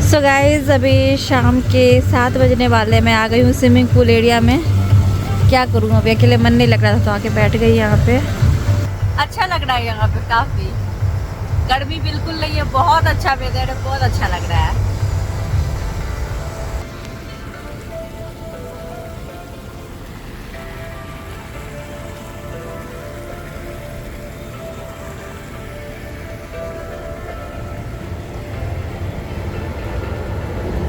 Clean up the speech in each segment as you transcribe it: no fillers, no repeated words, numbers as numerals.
So guys अभी शाम के 7 बजने वाले। मैं आ गई हूँ स्विमिंग पूल एरिया में। क्या करूँ, अभी अकेले मन नहीं लग रहा था तो आके बैठ गई यहाँ पे। अच्छा लग रहा है यहाँ पे, काफ़ी गर्मी बिल्कुल नहीं है, बहुत अच्छा वेदर है, बहुत अच्छा लग रहा है।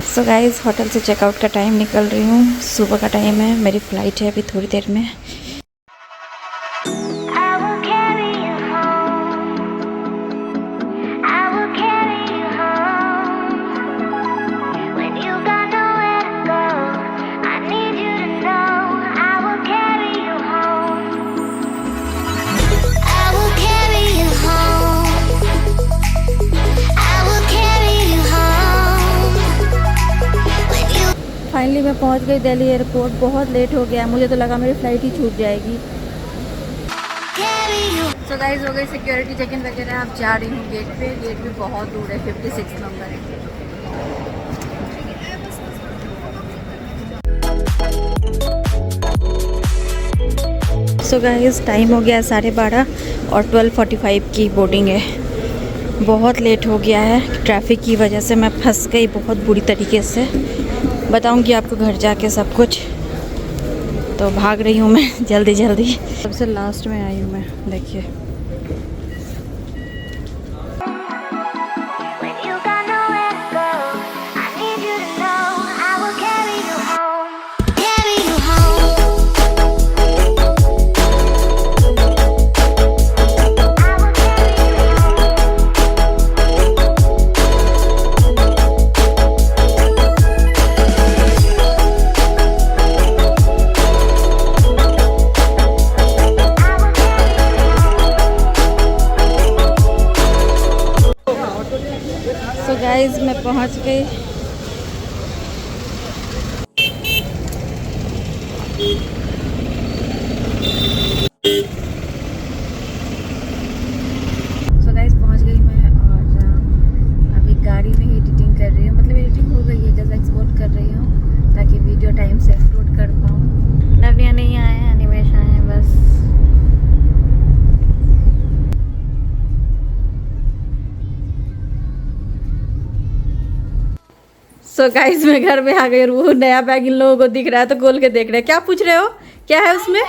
सो गाइज़ होटल से चेकआउट का टाइम निकल रही हूँ। सुबह का टाइम है, मेरी फ़्लाइट है अभी थोड़ी देर में। फाइनली मैं पहुंच गई दिल्ली एयरपोर्ट। बहुत लेट हो गया, मुझे तो लगा मेरी फ़्लाइट ही छूट जाएगी। सो गाइस हो गई सिक्योरिटी चेक इन वगैरह। अब जा रही हूँ गेट पे। गेट भी बहुत दूर है, 56 नंबर है। सो गाइस टाइम हो गया 12:30 और 12:45 की बोर्डिंग है। बहुत लेट हो गया है, ट्रैफिक की वजह से मैं फंस गई बहुत बुरी तरीके से। बताऊंगी आपको घर जाके सब कुछ। तो भाग रही हूँ मैं जल्दी जल्दी। सबसे लास्ट में आई हूँ मैं, देखिए। सो गाइस मैं पहुंच गई। सो गाइस पहुंच गई मैं और अभी गाड़ी में ही एडिटिंग कर रही हूँ। मतलब एडिटिंग हो गई है, जैसा एक्सपोर्ट कर रही हूँ ताकि वीडियो टाइम से अपलोड कर पाऊँ। नवनिया नहीं आए हैं, अनिमेश आए हैं बस। सो गाइस मैं घर में आ गई और वो नया बैग इन लोगों को दिख रहा है तो खोल के देख रहे हैं। क्या पूछ रहे हो, क्या है उसमें?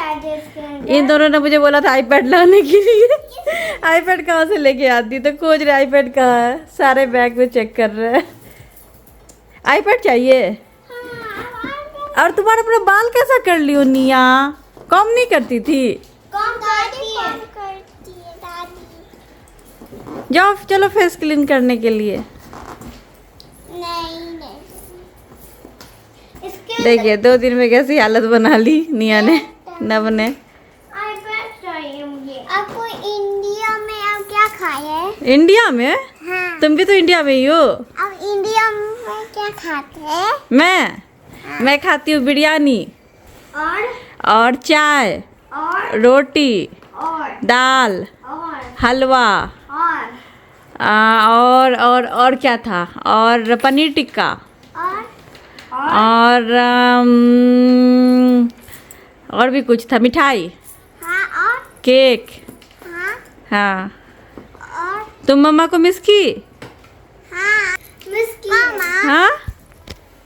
इन दोनों ने मुझे बोला था आईपैड लाने के लिए। आईपैड कहाँ से लेके आती, तो खोज रहे आईपैड कहाँ है। सारे बैग में चेक कर रहे हैं। आईपैड चाहिए। और तुम्हारा अपना बाल कैसा कर लियो निया? कम नहीं करती थी? जाओ चलो फेस क्लीन करने के लिए। देखिए 2 दिन में कैसी हालत बना ली निया ने, नव ने। आपको इंडिया में आप क्या खाए? इंडिया में? हाँ। तुम भी तो इंडिया में ही हो। आप इंडिया में क्या खाते हैं? मैं खाती हूँ बिरयानी और चाय और रोटी दाल हलवा और क्या था, और पनीर टिक्का और भी कुछ था, मिठाई, हाँ और केक। हाँ हाँ और तुम मम्मा को मिस की? हाँ मिस किया मामा। हाँ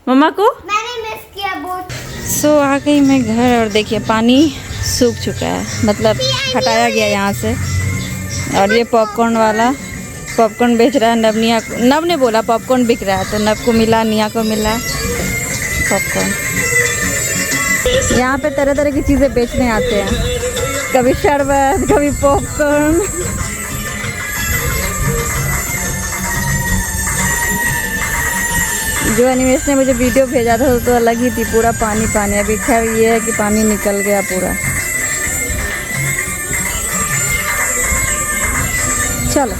मम्मा को मैंने मिस किया बहुत। सो आ गई मैं घर और देखिए पानी सूख चुका है, मतलब हटाया गया यहाँ से। और ये पॉपकॉर्न वाला पॉपकॉर्न बेच रहा है नवनिया को। नव ने बोला पॉपकॉर्न बिक रहा है तो नव को मिला, निया को मिला पॉपकॉर्न। यहाँ पे तरह तरह की चीज़ें बेचने आते हैं, कभी शरबत कभी पॉपकॉर्न। जो एनिमेश ने मुझे वीडियो भेजा था तो अलग ही थी, पूरा पानी पानी। अभी खैर ये है कि पानी निकल गया पूरा। चलो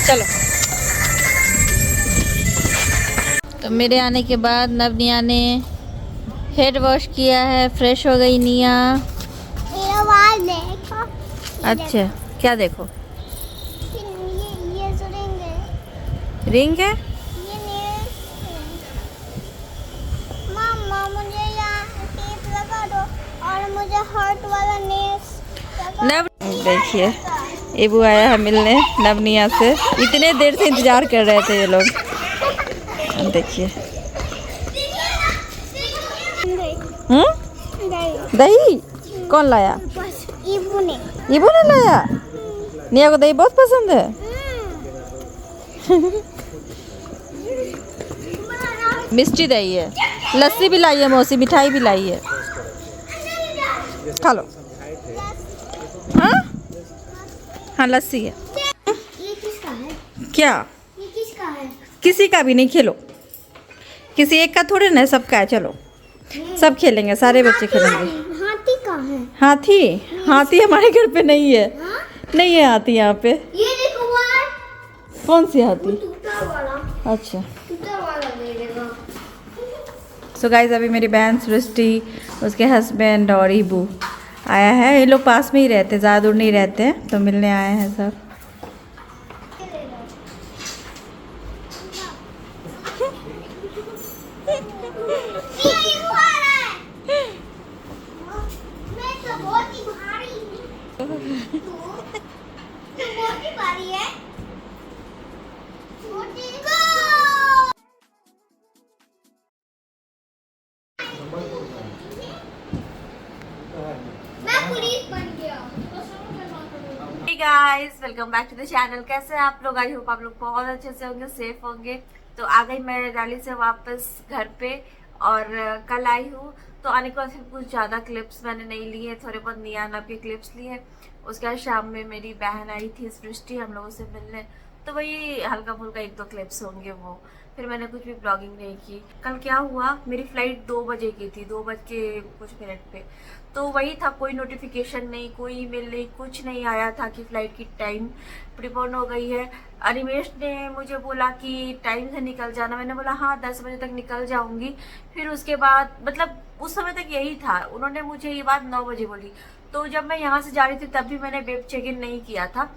चलो। तो मेरे आने के बाद नवनिया ने हेड वॉश किया है, फ्रेश हो गई निया। मेरा बाल देखो। अच्छा क्या देखो? ये जो रिंग है, रिंग है? ये नेल्स है। मम्मा मुझे यहाँ टेप लगा दो और मुझे हार्ट वाला नेल्स लगा नव देखिए एबू आया है मिलने नवनिया से। इतने देर से इंतजार कर रहे थे ये लोग। देखिए दही कौन लाया? बस इबू ने। इबू ने लाया? निया को दही बहुत पसंद है। मिष्टी दही है, लस्सी भी लाई है मौसी, मिठाई भी लाई है। खा लो। हाँ हाँ लस्सी है। ये किसका है? क्या? ये किसका है? किसी का भी नहीं, खेलो। किसी एक का थोड़े ना, सबका है। चलो सब खेलेंगे, सारे बच्चे खेलेंगे। हाथी का है। हाथी? हाथी हमारे घर पे नहीं है। हाँ? नहीं है हाथी यहाँ पे। ये देखो वो कौन सी हाथी? टूटा वाला। अच्छा टूटा वाला ले लेगा। सो गाइज अभी मेरी बहन सृष्टि, उसके हस्बैंड और ईबू आया है। ये लोग पास में ही रहते, ज़्यादा दूर नहीं रहते, तो मिलने आए हैं सब। ये वो आ रहा है। मैं तो बहुत ही भारी हूँ। तो बहुत ही भारी है। छोटी को। मैं पुलिस बन गया। Hey guys, welcome back to the channel. कैसे हैं आप लोग? आई होप आप लोग बहुत अच्छे से होंगे, सेफ होंगे। तो आ गई मैं दिल्ली से वापस घर पे और कल आई हूँ। तो आने के बाद फिर कुछ ज़्यादा क्लिप्स मैंने नहीं लिए, थोड़े बहुत नियाना के क्लिप्स लिए। उसके बाद शाम में मेरी बहन आई थी सृष्टि, हम लोगों से मिलने, तो वही हल्का फुल्का 1-2 क्लिप्स होंगे वो। फिर मैंने कुछ भी ब्लॉगिंग नहीं की। कल क्या हुआ, मेरी फ़्लाइट 2 बजे की थी, 2 बज के कुछ मिनट पे। तो वही था, कोई नोटिफिकेशन नहीं, कोई ईमेल नहीं, कुछ नहीं आया था कि फ़्लाइट की टाइम प्रीपोन हो गई है। अनिमेश ने मुझे बोला कि टाइम से निकल जाना। मैंने बोला हाँ 10 बजे तक निकल जाऊंगी। फिर उसके बाद मतलब उस समय तक यही था, उन्होंने मुझे ये बात 9 बजे बोली। तो जब मैं यहाँ से जा रही थी तब भी मैंने वेब चेक इन नहीं किया था।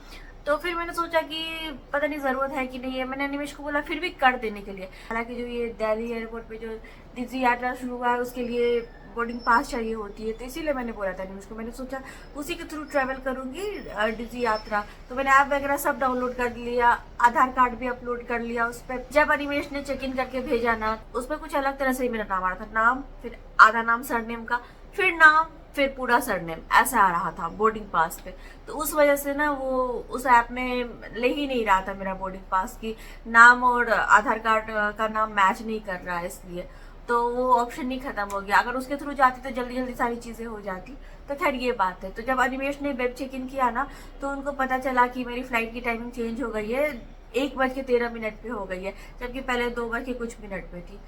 तो फिर मैंने सोचा कि पता नहीं ज़रूरत है कि नहीं है। मैंने अनिमेश को बोला फिर भी कर देने के लिए। हालांकि जो ये दिल्ली एयरपोर्ट पे जो डिजी यात्रा शुरू हुआ है उसके लिए बोर्डिंग पास चाहिए होती है, तो इसीलिए मैंने बोला था अनिमेश को। मैंने सोचा उसी के थ्रू ट्रैवल करूँगी डिजी यात्रा। तो मैंने ऐप वगैरह सब डाउनलोड कर लिया, आधार कार्ड भी अपलोड कर लिया उस पर। जब अनिमेश ने चेक इन करके भेजा ना, उस पर कुछ अलग तरह से ही मेरा नाम आ रहा था। नाम, फिर आधा नाम सरनेम का, फिर नाम, फिर पूरा सरनेम, ऐसा आ रहा था बोर्डिंग पास पे। तो उस वजह से ना वो उस ऐप में ले ही नहीं रहा था मेरा बोर्डिंग पास की नाम, और आधार कार्ड का नाम मैच नहीं कर रहा है, इसलिए तो वो ऑप्शन ही खत्म हो गया। अगर उसके थ्रू जाती तो जल्दी जल्दी सारी चीज़ें हो जाती। तो खैर ये बात है। तो जब अनिमेश ने वेब चेक इन किया ना, तो उनको पता चला कि मेरी फ़्लाइट की टाइमिंग चेंज हो गई है, 1:13 पे हो गई है, जबकि पहले 2:00 पे थी।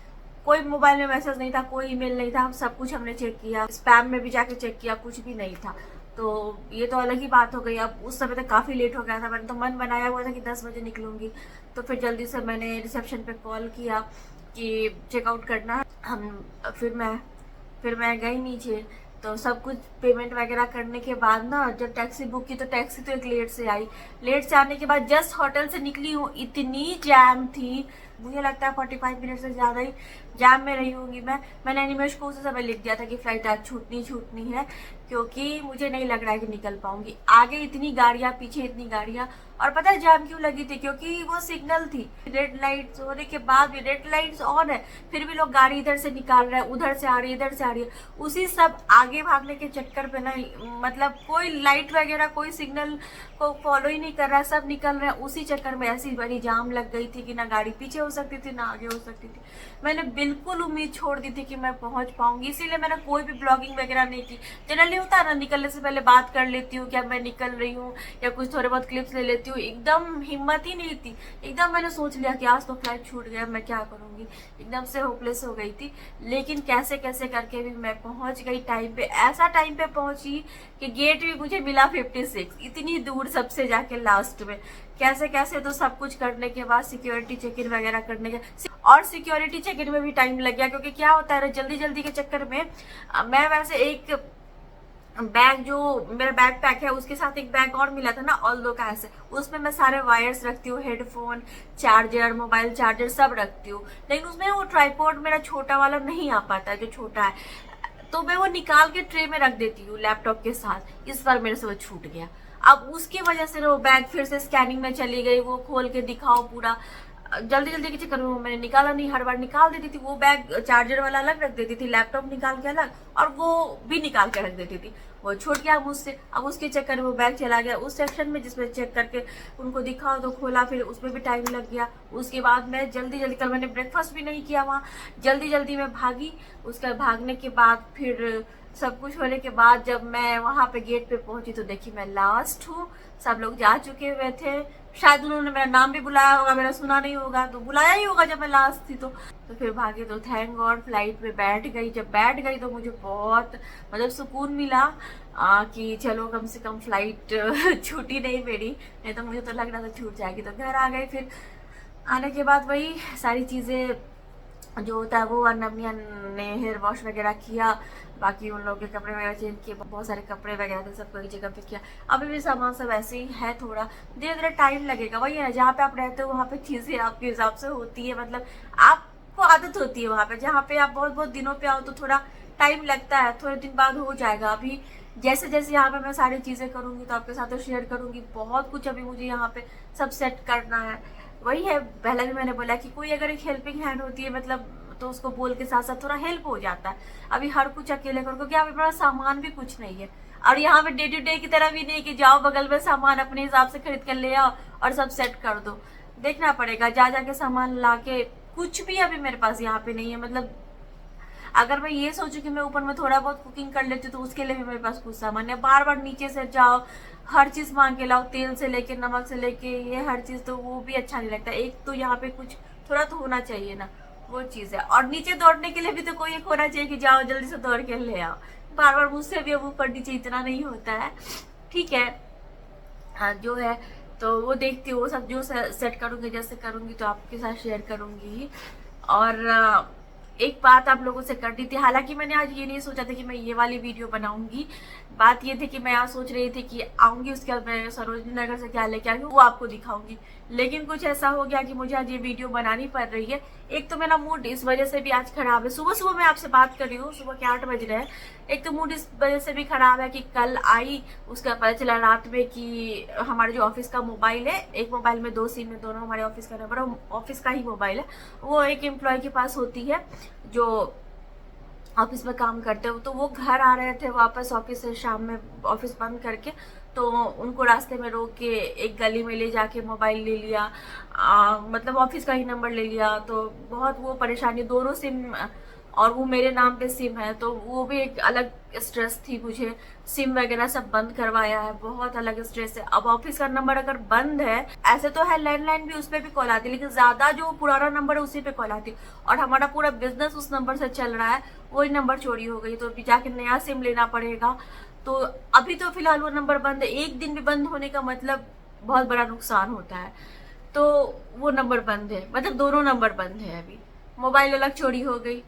कोई मोबाइल में मैसेज नहीं था, कोई ईमेल नहीं था, सब कुछ हमने चेक किया, स्पैम में भी जाके चेक किया, कुछ भी नहीं था। तो ये तो अलग ही बात हो गई। अब उस समय तक काफ़ी लेट हो गया था। मैंने तो मन बनाया हुआ था कि 10 बजे निकलूंगी। तो फिर जल्दी से मैंने रिसेप्शन पे कॉल किया कि चेकआउट करना है। फिर मैं गई नीचे। तो सब कुछ पेमेंट वगैरह करने के बाद ना, जब टैक्सी बुक की तो टैक्सी तो एक लेट से आई। लेट से आने के बाद जस्ट होटल से निकली हूँ, इतनी जैम थी, मुझे लगता है 45 मिनट से ज़्यादा ही जैम में रही होंगी मैं। मैंने एनिमेश को उसी समय लिख दिया था कि फ़्लाइट आज छूटनी है, क्योंकि मुझे नहीं लग रहा है कि निकल पाऊंगी। आगे इतनी गाड़ियाँ, पीछे इतनी गाड़ियाँ। और पता है जैम क्यों लगी थी? क्योंकि वो सिग्नल थी, रेड लाइट्स होने के बाद भी, रेड लाइट्स ऑन है, फिर भी लोग गाड़ी इधर से निकाल रहे हैं, उधर से आ रही है, इधर से आ रही है। उसी सब आगे भागने के चक्कर पे ना, मतलब कोई लाइट वगैरह, कोई सिग्नल को फॉलो ही नहीं कर रहा है, सब निकल रहे हैं। उसी चक्कर में ऐसी बड़ी जाम लग गई थी कि ना गाड़ी पीछे हो सकती थी ना आगे हो सकती थी। मैंने बिल्कुल उम्मीद छोड़ दी थी कि मैं पहुंच पाऊंगी, इसीलिए मैंने कोई भी ब्लॉगिंग वगैरह नहीं की। जनरली होता है ना, निकलने से पहले बात कर लेती हूँ क्या मैं निकल रही हूँ, या कुछ थोड़े बहुत क्लिप्स ले लेती हूँ। एकदम हिम्मत ही नहीं थी। एकदम मैंने सोच लिया कि आज तो फ्लाइट छूट गया, मैं क्या करूँगी। एकदम से होपलेस हो गई थी। लेकिन कैसे कैसे करके भी मैं पहुँच गई टाइम पे। ऐसा टाइम पे पहुँची कि गेट भी मुझे मिला 56, इतनी दूर सबसे जाके लास्ट में। कैसे कैसे तो सब कुछ करने के बाद सिक्योरिटी चेक इन वगैरह करने के, और सिक्योरिटी चेक इन में भी टाइम लग गया। क्योंकि क्या होता है, जल्दी जल्दी के चक्कर में मैं वैसे एक बैग जो मेरा बैग पैक है उसके साथ एक बैग और मिला था ना ऑल्दो का ऐसे, उसमें मैं सारे वायर्स रखती हूँ, हेडफोन, चार्जर, मोबाइल चार्जर सब रखती हूँ। लेकिन उसमें वो ट्राइपॉड मेरा छोटा वाला नहीं आ पाता है, जो छोटा है, तो मैं वो निकाल के ट्रे में रख देती हूँ लैपटॉप के साथ। इस बार मेरे से वो छूट गया। अब उसकी वजह से वो बैग फिर से स्कैनिंग में चली गई, वो खोल के दिखाओ पूरा, जल्दी जल्दी के चक्कर में मैंने निकाला नहीं। हर बार निकाल देती थी वो बैग, चार्जर वाला अलग रख देती थी, लैपटॉप निकाल के अलग, और वो भी निकाल के रख देती थी। वो छूट गया मुझसे। अब उसके चक्कर में वो बैग चला गया उस सेक्शन में जिसमें चेक करके उनको दिखाओ, तो खोला, फिर उसमें भी टाइम लग गया। उसके बाद मैं जल्दी जल्दी, कल मैंने ब्रेकफास्ट भी नहीं किया वहाँ, जल्दी जल्दी मैं भागी। उसके भागने के बाद फिर सब कुछ होने के बाद जब मैं वहाँ पे गेट पे पहुंची तो देखी मैं लास्ट हूँ, सब लोग जा चुके हुए थे। शायद उन्होंने मेरा नाम भी बुलाया होगा, मेरा सुना नहीं होगा, तो बुलाया ही होगा जब मैं लास्ट थी। तो फिर भागे, तो थैंक गॉड फ्लाइट में बैठ गई। जब बैठ गई तो मुझे बहुत मतलब सुकून मिला कि चलो कम से कम फ्लाइट छूटी नहीं मेरी, नहीं तो मुझे तो लग रहा था छूट जाएगी। तो घर आ गई। फिर आने के बाद वही सारी चीज़ें जो होता है वो, अनमिया ने हेयर वॉश वगैरह किया, बाकी उन लोगों के कपड़े वगैरह चेंज किए, बहुत सारे कपड़े वगैरह थे, सबको एक जगह पे किया। अभी भी सामान सब ऐसे ही है, थोड़ा धीरे धीरे टाइम लगेगा। वही है ना, जहाँ पे आप रहते हो वहाँ पे चीज़ें आपके हिसाब से होती है, मतलब आपको आदत होती है वहाँ पे। जहाँ पे आप बहुत बहुत दिनों पे आओ तो थोड़ा टाइम लगता है, थोड़े दिन बाद हो जाएगा। अभी जैसे जैसे यहाँ पे मैं सारी चीज़ें करूँगी तो आपके साथ तो शेयर करूँगी, बहुत कुछ अभी मुझे यहाँ पे सब सेट करना है। वही है, पहले भी मैंने बोला कि कोई अगर एक हेल्पिंग हैंड होती है मतलब, तो उसको बोल के साथ साथ थोड़ा हेल्प हो जाता है। अभी हर कुछ अकेले करो, क्योंकि अभी बड़ा सामान भी कुछ नहीं है, और यहाँ पे डे टू डे की तरह भी नहीं कि जाओ बगल में सामान अपने हिसाब से खरीद कर ले आओ और सब सेट कर दो। देखना पड़ेगा, जा जाके सामान ला के। कुछ भी अभी मेरे पास यहाँ पे नहीं है। मतलब अगर मैं ये सोचूं कि मैं ऊपर में थोड़ा बहुत कुकिंग कर लेती हूँ तो उसके लिए भी मेरे पास कुछ सामान है। बार बार नीचे से जाओ, हर चीज मांग के लाओ, तेल से लेके नमक से लेके ये हर चीज, तो वो भी अच्छा नहीं लगता। एक तो यहाँ पे कुछ थोड़ा तो होना चाहिए ना, वो चीज है। और नीचे दौड़ने के लिए भी तो कोई एक होना चाहिए कि जाओ जल्दी से दौड़ के ले आओ। बार बार मुझसे भी अब ऊपर नीचे इतना नहीं होता है। ठीक है, हाँ जो है तो वो देखती हूँ, वो सब जो सेट करूँगी, जैसे करूँगी तो आपके साथ शेयर करूँगी। और एक बात आप लोगों से करनी थी, हालांकि मैंने आज ये नहीं सोचा था कि मैं ये वाली वीडियो बनाऊंगी। बात ये थी कि मैं आज सोच रही थी कि आऊंगी, उसके बाद मैं सरोजनी नगर से क्या लेके आई हूँ वो आपको दिखाऊंगी। लेकिन कुछ ऐसा हो गया कि मुझे आज ये वीडियो बनानी पड़ रही है। एक तो मेरा मूड इस वजह से भी आज खराब है। सुबह सुबह मैं आपसे बात कर रही हूँ, सुबह के 8 बज रहे हैं। एक तो मूड इस वजह से भी खराब है कि कल आई, उसका पता चला रात में कि हमारे जो ऑफिस का मोबाइल है, एक मोबाइल में 2 सिम है, दोनों हमारे ऑफिस का नंबर, ऑफिस का ही मोबाइल है, वो एक एम्प्लॉय के पास होती है जो ऑफिस में काम करते हो। तो वो घर आ रहे थे वापस ऑफिस से शाम में, ऑफिस बंद करके, तो उनको रास्ते में रोक के एक गली में ले जाके मोबाइल ले लिया, मतलब ऑफिस का ही नंबर ले लिया। तो बहुत वो परेशानी, दोनों सिम, और वो मेरे नाम पे सिम है, तो वो भी एक अलग स्ट्रेस थी मुझे। सिम वगैरह सब बंद करवाया है, बहुत अलग स्ट्रेस है। अब ऑफिस का नंबर अगर बंद है, ऐसे तो है लैंडलाइन भी, उस पर भी कॉल आती है, लेकिन ज्यादा जो पुराना नंबर है उसी पे कॉल आती है, और हमारा पूरा बिजनेस उस नंबर से चल रहा है। वही नंबर चोरी हो गई, तो अभी जाके नया सिम लेना पड़ेगा। तो अभी तो फिलहाल वो नंबर बंद है। एक दिन भी बंद होने का मतलब बहुत बड़ा नुकसान होता है। तो वो नंबर बंद है, मतलब दोनों नंबर बंद है। अभी मोबाइल अलग चोरी हो गई।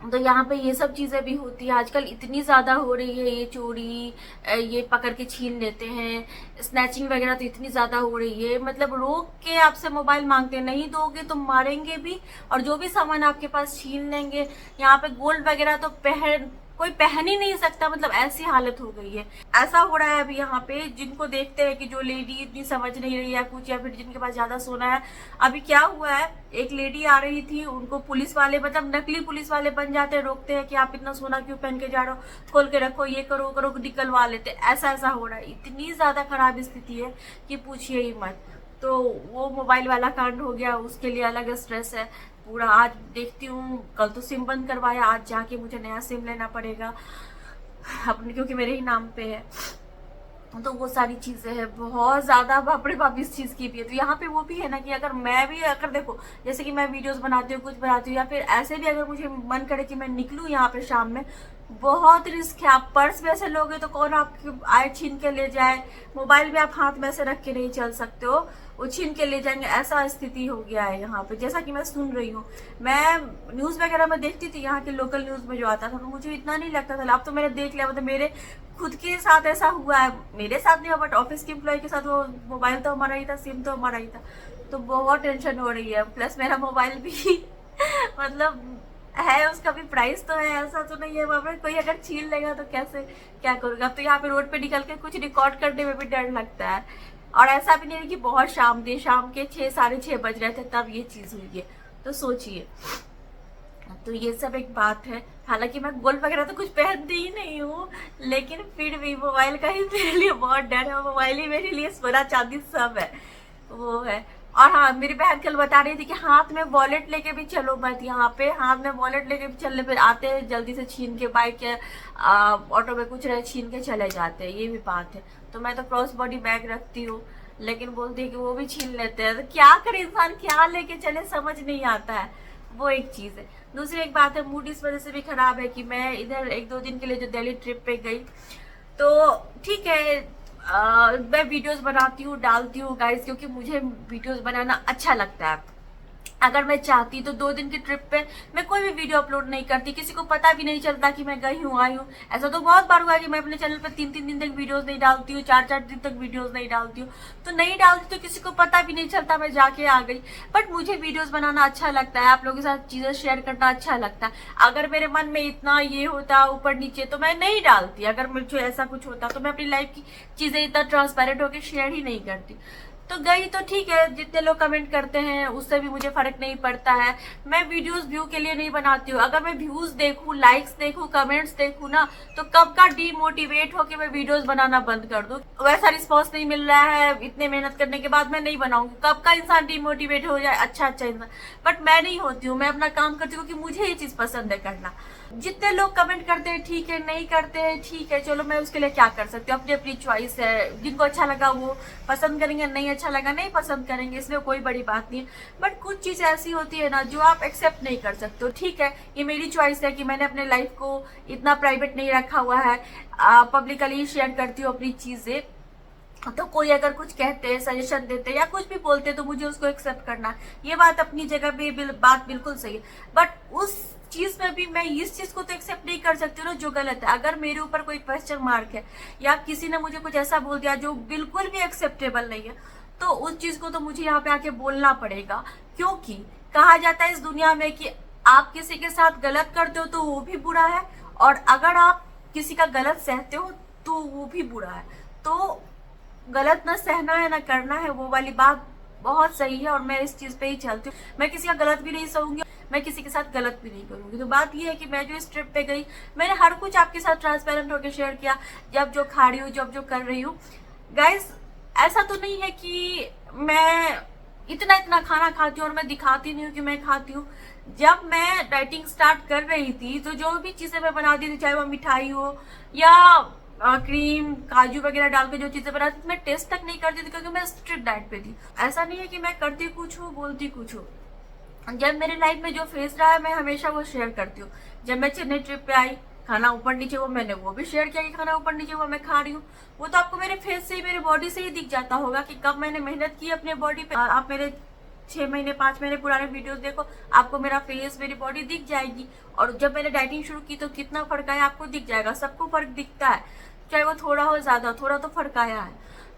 तो यहाँ पे ये सब चीजें भी होती है, आजकल इतनी ज्यादा हो रही है ये चोरी, ये पकड़ के छीन लेते हैं, स्नैचिंग वगैरह तो इतनी ज्यादा हो रही है। मतलब रोक के आपसे मोबाइल मांगते हैं, नहीं दोगे तो मारेंगे भी, और जो भी सामान आपके पास छीन लेंगे। यहाँ पे गोल्ड वगैरह तो कोई पहन ही नहीं सकता, मतलब ऐसी हालत हो गई है। ऐसा हो रहा है अभी यहाँ पे, जिनको देखते हैं कि जो लेडी इतनी समझ नहीं रही है कुछ, या फिर जिनके पास ज्यादा सोना है। अभी क्या हुआ है, एक लेडी आ रही थी, उनको पुलिस वाले, मतलब नकली पुलिस वाले बन जाते हैं, रोकते हैं कि आप इतना सोना क्यों पहन के जा रहे हो, खोल के रखो, ये करो करो, निकलवा लेते। ऐसा ऐसा हो रहा है, इतनी ज्यादा खराब स्थिति है कि पूछिए ही मत। तो वो मोबाइल वाला कांड हो गया, उसके लिए अलग स्ट्रेस है पूरा। आज देखती हूँ, कल तो सिम बंद करवाया, आज जाके मुझे नया सिम लेना पड़ेगा अपने, क्योंकि मेरे ही नाम पे है। तो वो सारी चीजें हैं, बहुत ज्यादा बापरे बाप इस चीज की भी है। तो यहाँ पे वो भी है ना कि अगर मैं भी, अगर देखो जैसे कि मैं वीडियोस बनाती हूँ, कुछ बनाती हूँ, या फिर ऐसे भी अगर मुझे मन करे कि मैं निकलूँ यहाँ पे शाम में, बहुत रिस्क है। आप पर्स में से लोगे तो कौन आपके आए छीन के ले जाए, मोबाइल भी आप हाथ में से रख के नहीं चल सकते हो, वो छीन के ले जाएंगे, ऐसा स्थिति हो गया है यहाँ पे। जैसा कि मैं सुन रही हूँ, मैं न्यूज वगैरह में देखती थी, यहाँ के लोकल न्यूज में जो आता था, तो मुझे इतना नहीं लगता था। अब तो मैंने देख लिया, मतलब मेरे खुद के साथ ऐसा हुआ है, मेरे साथ नहीं हुआ बट ऑफिस के एम्प्लॉय के साथ। वो मोबाइल तो हमारा ही था, सिम तो हमारा ही था, तो बहुत टेंशन हो रही है। प्लस मेरा मोबाइल भी मतलब है, उसका भी प्राइस तो है, ऐसा तो नहीं है वहाँ पे कोई अगर छीन लेगा तो कैसे क्या करूँगा। अब तो यहाँ पे रोड पे निकल के कुछ रिकॉर्ड करने में भी डर लगता है। और ऐसा भी नहीं है कि बहुत शाम थी, शाम के 6 साढ़े 6 बज रहे थे तब ये चीज हुई है, तो सोचिए। तो ये सब एक बात है। हालांकि मैं गोल्ड वगैरह तो कुछ पहनती ही नहीं हूँ, लेकिन फिर भी मोबाइल का ही मेरे लिए बहुत डर है। मोबाइल ही मेरे लिए सोना चांदी सब है, वो है। और हाँ, मेरी बहन कल बता रही थी कि हाथ में वॉलेट लेके भी चलो मत, यहाँ पे हाथ में वॉलेट लेके भी चलने पे आते हैं जल्दी से छीन के, बाइक या ऑटो में कुछ रहे छीन के चले जाते हैं, ये भी बात है। तो मैं तो क्रॉस बॉडी बैग रखती हूँ, लेकिन बोलती है कि वो भी छीन लेते हैं, तो क्या करे इंसान, क्या लेके चले समझ नहीं आता है, वो एक चीज है। दूसरी एक बात है, मूड इस वजह से भी खराब है कि मैं इधर 1-2 दिन के लिए जो दिल्ली ट्रिप पे गई, तो ठीक है मैं वीडियोस बनाती हूँ, डालती हूँ गाइस, क्योंकि मुझे वीडियोस बनाना अच्छा लगता है। अगर मैं चाहती तो 2 दिन की ट्रिप पे मैं कोई भी वीडियो अपलोड नहीं करती, किसी को पता भी नहीं चलता कि मैं गई हूँ आई हूँ। ऐसा तो बहुत बार हुआ है कि मैं अपने चैनल पे 3-3 दिन तक वीडियोस नहीं डालती हूँ, 4-4 दिन तक वीडियोस नहीं डालती हूँ, तो नहीं डालती तो किसी को पता भी नहीं चलता मैं जाके आ गई। बट मुझे वीडियोस बनाना अच्छा लगता है, आप लोगों के साथ चीजें शेयर करना अच्छा लगता है। अगर मेरे मन में इतना ये होता ऊपर नीचे तो मैं नहीं डालती। अगर मुझे ऐसा कुछ होता तो मैं अपनी लाइफ की चीजें इतना ट्रांसपेरेंट होकर शेयर ही नहीं करती। तो गई तो ठीक है, जितने लोग कमेंट करते हैं उससे भी मुझे फर्क नहीं पड़ता है। मैं वीडियोस व्यू के लिए नहीं बनाती हूँ। अगर मैं व्यूज देखूँ, लाइक्स देखूँ, कमेंट्स देखूँ ना, तो कब का डीमोटिवेट होके मैं वीडियोस बनाना बंद कर दूँ। वैसा रिस्पॉन्स नहीं मिल रहा है, इतने मेहनत करने के बाद मैं नहीं बनाऊंगी। कब का इंसान डीमोटिवेट हो जाए, अच्छा इंसान। बट मैं नहीं होती हूँ, मैं अपना काम करती हूँ क्योंकि मुझे ये चीज पसंद है करना। जितने लोग कमेंट करते हैं ठीक है, नहीं करते हैं ठीक है, चलो मैं उसके लिए क्या कर सकती हूँ, अपनी अपनी चॉइस है। जिनको अच्छा लगा वो पसंद करेंगे, नहीं अच्छा लगा नहीं पसंद करेंगे, इसमें कोई बड़ी बात नहीं है। बट कुछ चीज ऐसी होती है ना जो आप एक्सेप्ट नहीं कर सकते हो। ठीक है, ये मेरी चॉइस है कि मैंने अपने लाइफ को इतना प्राइवेट नहीं रखा हुआ है, पब्लिकली शेयर करती हूँ अपनी चीजें। तो कोई अगर कुछ कहते हैं, सजेशन देते हैं या कुछ भी बोलते हैं तो मुझे उसको एक्सेप्ट करना है। ये बात अपनी जगह पे बात बिल्कुल सही है। बट उस चीज में भी मैं इस चीज को तो एक्सेप्ट नहीं कर सकती ना जो गलत है। अगर मेरे ऊपर कोई क्वेश्चन मार्क है या किसी ने मुझे कुछ ऐसा बोल दिया जो बिल्कुल भी एक्सेप्टेबल नहीं है, तो उस चीज को तो मुझे यहाँ पे आके बोलना पड़ेगा। क्योंकि कहा जाता है इस दुनिया में कि आप किसी के साथ गलत करते हो तो वो भी बुरा है, और अगर आप किसी का गलत सहते हो तो वो भी बुरा है। तो गलत ना सहना है ना करना है, वो वाली बात बहुत सही है और मैं इस चीज पे ही चलती हूँ। मैं किसी का गलत भी नहीं सहूंगी, मैं किसी के साथ गलत भी नहीं करूंगी। तो बात ये है कि मैं जो इस ट्रिप पे गई, मैंने हर कुछ आपके साथ ट्रांसपेरेंट होकर शेयर किया, जब जो खा रही हूँ, जब जो कर रही हूँ। गाइस ऐसा तो नहीं है कि मैं इतना खाना खाती हूँ और मैं दिखाती नहीं हूँ कि मैं खाती हूँ। जब मैं डाइटिंग स्टार्ट कर रही थी तो जो भी चीजें मैं बनाती थी, चाहे वो मिठाई हो या क्रीम काजू वगैरह डाल के जो चीजें बनाती थी, मैं टेस्ट तक नहीं करती थी क्योंकि मैं स्ट्रिक्ट डाइट पे थी। ऐसा नहीं है कि मैं करती कुछ हूँ बोलती कुछ हूँ। जब मेरे लाइफ में जो फेस रहा है मैं हमेशा वो शेयर करती हूँ। जब मैं चेन्नई ट्रिप पे आई, खाना ऊपर नीचे हुआ, मैंने वो भी शेयर किया कि खाना ऊपर नीचे हुआ, मैं खा रही हूँ। वो तो आपको मेरे फेस से ही, मेरे बॉडी से ही दिख जाता होगा कि कब मैंने मेहनत की अपने बॉडी पे। आप मेरे 6 महीने 5 महीने पुराने वीडियोस देखो, आपको मेरा फेस, मेरी बॉडी दिख जाएगी। और जब मैंने डाइटिंग शुरू की तो कितना फर्क आया आपको दिख जाएगा। सबको फर्क दिखता है, चाहे वो थोड़ा हो ज्यादा, थोड़ा तो फर्क आया है।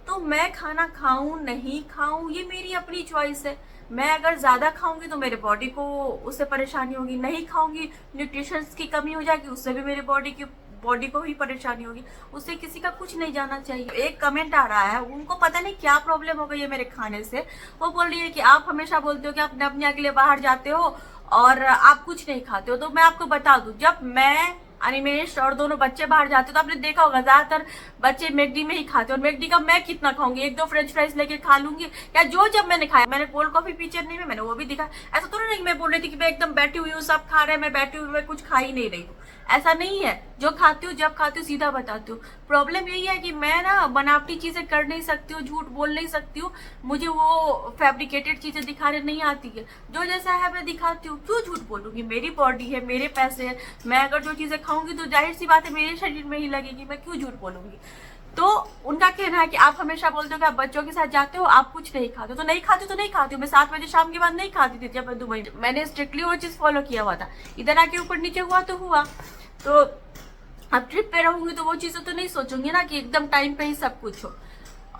तो मैं खाना खाऊं नहीं खाऊं ये मेरी अपनी चॉइस है। मैं अगर ज्यादा खाऊंगी तो मेरे बॉडी को उससे परेशानी होगी, नहीं खाऊंगी न्यूट्रिशन की कमी हो जाएगी, उससे भी मेरे बॉडी को ही परेशानी होगी। उससे किसी का कुछ नहीं जाना चाहिए। एक कमेंट आ रहा है, उनको पता नहीं क्या प्रॉब्लम हो गई है मेरे खाने से। वो बोल रही है कि आप हमेशा बोलते हो कि आप अपने के लिए बाहर जाते हो और आप कुछ नहीं खाते हो। तो मैं आपको बता दूं, जब मैं अनिमेश और दोनों बच्चे बाहर जाते हो तो आपने देखा होगा ज्यादातर बच्चे मैकडी में ही खाते हैं। और मैकडी का मैं कितना खाऊंगी, 1-2 फ्रेंच फ्राइज लेके खा लूंगी। या जो जब मैंने खाया, मैंने कोल्ड कॉफी पी चेन्नई में, मैंने वो भी दिखा। ऐसा तो नहीं मैं बोल रही थी कि मैं एकदम बैठी हुई हूँ, सब खा रहे हैं, मैं बैठी हुई, मैं कुछ खा ही नहीं रही हूँ। ऐसा नहीं है, जो खाती हूँ जब खाती हूँ सीधा बताती हूँ। प्रॉब्लम यही है कि मैं ना बनावटी चीजें कर नहीं सकती हूँ, झूठ बोल नहीं सकती हूँ, मुझे वो फैब्रिकेटेड चीजें दिखाने नहीं आती है। जो जैसा है मैं दिखाती हूँ, क्यों झूठ बोलूंगी? मेरी बॉडी है, मेरे पैसे है, मैं अगर जो चीजें खाऊंगी तो जाहिर सी बात है मेरे शरीर में ही लगेगी, मैं क्यों झूठ बोलूंगी? तो उनका कहना है कि आप हमेशा बोलते हो कि आप बच्चों के साथ जाते हो, आप कुछ नहीं खाते हो। तो नहीं खाती, तो नहीं खाती हूँ। मैं 7 बजे शाम के बाद नहीं खाती थी जब मैं दुबई में, मैंने स्ट्रिक्टली वो चीज फॉलो किया हुआ था। इधर आके ऊपर नीचे हुआ तो हुआ, तो अब ट्रिप पे रहूंगी तो वो चीजें तो नहीं सोचूंगी ना कि एकदम टाइम पे ही सब कुछ हो।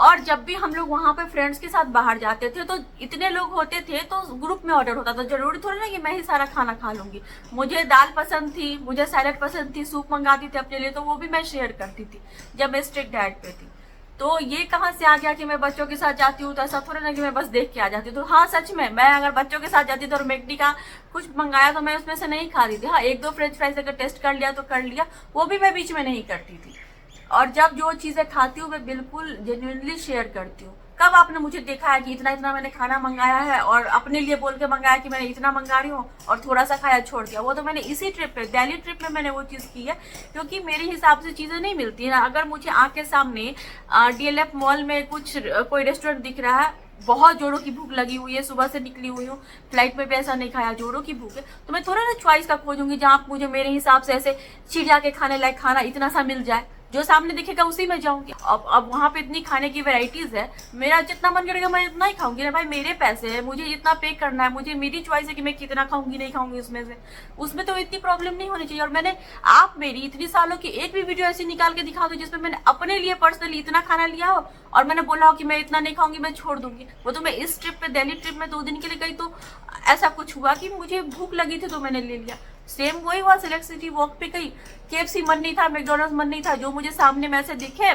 और जब भी हम लोग वहां पे फ्रेंड्स के साथ बाहर जाते थे तो इतने लोग होते थे तो ग्रुप में ऑर्डर होता था। जरूरी थोड़ी ना कि मैं ही सारा खाना खा लूंगी। मुझे दाल पसंद थी, मुझे सैलड पसंद थी, सूप मंगाती थी अपने लिए, तो वो भी मैं शेयर करती थी जब मैं स्ट्रिक्ट डाइट पे थी। तो ये कहाँ से आ गया कि मैं बच्चों के साथ जाती हूँ तो ऐसा थोड़ा ना कि मैं बस देख के आ जाती हूँ। तो हाँ, सच में मैं अगर बच्चों के साथ जाती तो और मैकडी का कुछ मंगाया तो मैं उसमें से नहीं खा रही थी। हाँ, 1-2 फ्रेंच फ्राइज अगर टेस्ट कर लिया तो कर लिया, वो भी मैं बीच में नहीं करती थी। और जब जो चीजें खाती हूँ मैं बिल्कुल जेन्युइनली शेयर करती हूँ। कब आपने मुझे देखा है कि इतना इतना मैंने खाना मंगाया है और अपने लिए बोल के मंगाया कि मैंने इतना मंगा रही हूँ और थोड़ा सा खाया छोड़ दिया? वो तो मैंने इसी ट्रिप पे, दिल्ली ट्रिप में मैंने वो चीज की है, क्योंकि मेरे हिसाब से चीजें नहीं मिलती है ना। अगर मुझे आँख के सामने DLF मॉल में कोई रेस्टोरेंट दिख रहा है, बहुत जोरों की भूख लगी हुई है, सुबह से निकली हुई हूँ, फ्लाइट में भी ऐसा नहीं खाया, जोरों की भूख है, तो मैं थोड़ा ना चॉइस का खोजूंगी जहाँ मुझे मेरे हिसाब से ऐसे चिड़िया के खाने लायक खाना इतना सा मिल जाए, जो सामने दिखेगा उसी में जाऊंगी। अब वहाँ पे इतनी खाने की वैरायटीज है, मेरा जितना मन करेगा मैं इतना ही खाऊंगी ना भाई। मेरे पैसे है, मुझे जितना पे करना है, मुझे मेरी चॉइस है कि मैं कितना खाऊंगी नहीं खाऊंगी उसमें से। उसमें तो इतनी प्रॉब्लम नहीं होनी चाहिए। और मैंने, आप मेरी इतनी सालों की एक भी वीडियो ऐसी निकाल के दिखा दो जिसमें मैंने अपने लिए पर्सनली इतना खाना लिया हो और मैंने बोला हो कि मैं इतना नहीं खाऊंगी, मैं छोड़ दूंगी। वो तो मैं इस ट्रिप पे, दिल्ली ट्रिप में 2 दिन के लिए गई तो ऐसा कुछ हुआ कि मुझे भूख लगी थी तो मैंने ले लिया। सेम वही हुआ, सिलेक्ट सिटी वॉक पे गई, KFC मन नहीं था, मैकडॉनल्ड्स मन नहीं था, जो मुझे सामने में से दिखे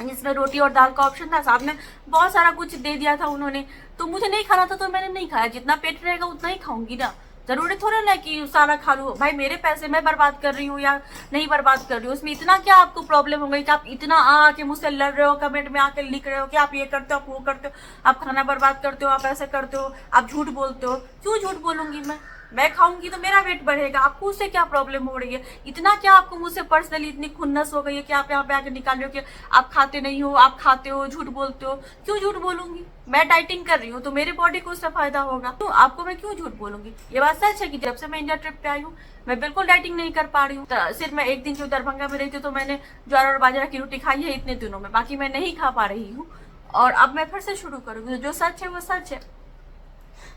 जिसमें रोटी और दाल का ऑप्शन था, सामने बहुत सारा कुछ दे दिया था उन्होंने, तो मुझे नहीं खाना था तो मैंने नहीं खाया। जितना पेट रहेगा उतना ही खाऊंगी ना, जरूरी थोड़ा ना कि सारा खा लूं। भाई मेरे पैसे मैं बर्बाद कर रही हूँ या नहीं बर्बाद कर रही हूँ, उसमें इतना क्या आपको प्रॉब्लम हो गई कि आप इतना आके मुझसे लड़ रहे हो, कमेंट में आके लिख रहे हो कि आप ये करते हो, आप वो करते हो, आप खाना बर्बाद करते हो, आप ऐसा करते हो, आप झूठ बोलते हो। क्यों झूठ बोलूंगी मैं खाऊंगी तो मेरा वेट बढ़ेगा, आपको उससे क्या प्रॉब्लम हो रही है? इतना क्या आपको मुझसे पर्सनली इतनी खुन्नस हो गई है कि आप यहाँ पे आके निकाल रहे हो कि आप खाते नहीं हो, आप खाते हो, झूठ बोलते हो? क्यों झूठ बोलूंगी? मैं डाइटिंग कर रही हूँ तो मेरे बॉडी को उससे फायदा होगा, तो आपको मैं क्यों झूठ बोलूंगी? ये बात सच है कि जब से मैं इंडिया ट्रिप पे आई हूँ मैं बिल्कुल डाइटिंग नहीं कर पा रही हूँ। सिर्फ मैं एक दिन जो दरभंगा में रही थी तो मैंने ज्वार और बाजरा की रोटी खाई है इतने दिनों में, बाकी मैं नहीं खा पा रही हूँ। और अब मैं फिर से शुरू करूंगी, जो सच है वो सच है।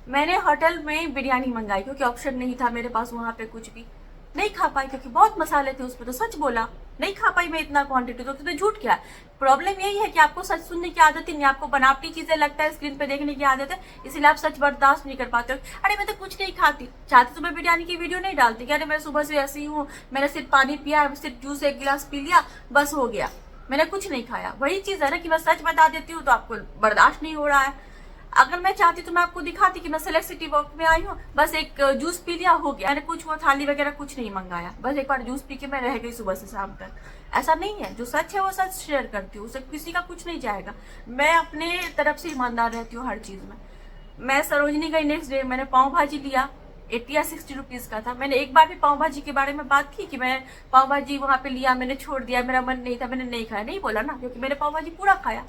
मैंने होटल में बिरयानी मंगाई क्योंकि ऑप्शन नहीं था मेरे पास वहां पे, कुछ भी नहीं खा पाई क्योंकि बहुत मसाले थे उसमें, तो सच बोला, नहीं खा पाई मैं इतना क्वांटिटी। तो झूठ क्या है? प्रॉब्लम यही है कि आपको सच सुनने की आदत ही नहीं, आपको बनावटी चीजें लगता है, स्क्रीन पे देखने की आदत है, इसीलिए आप सच बर्दाश्त नहीं कर पाते हो। अरे मैं तो कुछ नहीं खाती, चाहती तो मैं बिरयानी की वीडियो नहीं डालती कि अरे मैं सुबह से ऐसी हूँ, मैंने सिर्फ पानी पिया, सिर्फ जूस 1 गिलास पी लिया, बस हो गया, मैंने कुछ नहीं खाया। वही चीज है ना कि मैं सच बता देती हूँ तो आपको बर्दाश्त नहीं हो रहा है। अगर मैं चाहती तो मैं आपको दिखाती कि मैं सिलेक्ट सिटी वॉक में आई हूँ, बस एक जूस पी लिया, हो गया। मैंने कुछ वो थाली वगैरह कुछ नहीं मंगाया, बस एक बार जूस पी के मैं रह गई सुबह से शाम तक। ऐसा नहीं है, जो सच है वो सच शेयर करती हूँ, उससे किसी का कुछ नहीं जाएगा। मैं अपने तरफ से ईमानदार रहती हूँ हर चीज में। मैं सरोजनी गई नेक्स्ट डे, मैंने पाव भाजी लिया, 80 या 60 रुपीज का था। मैंने एक बार भी पाव भाजी के बारे में बात की कि मैं पाव भाजी वहां पे लिया, मैंने छोड़ दिया, मेरा मन नहीं था, मैंने नहीं खाया? नहीं बोला ना, क्योंकि मैंने पाव भाजी पूरा खाया,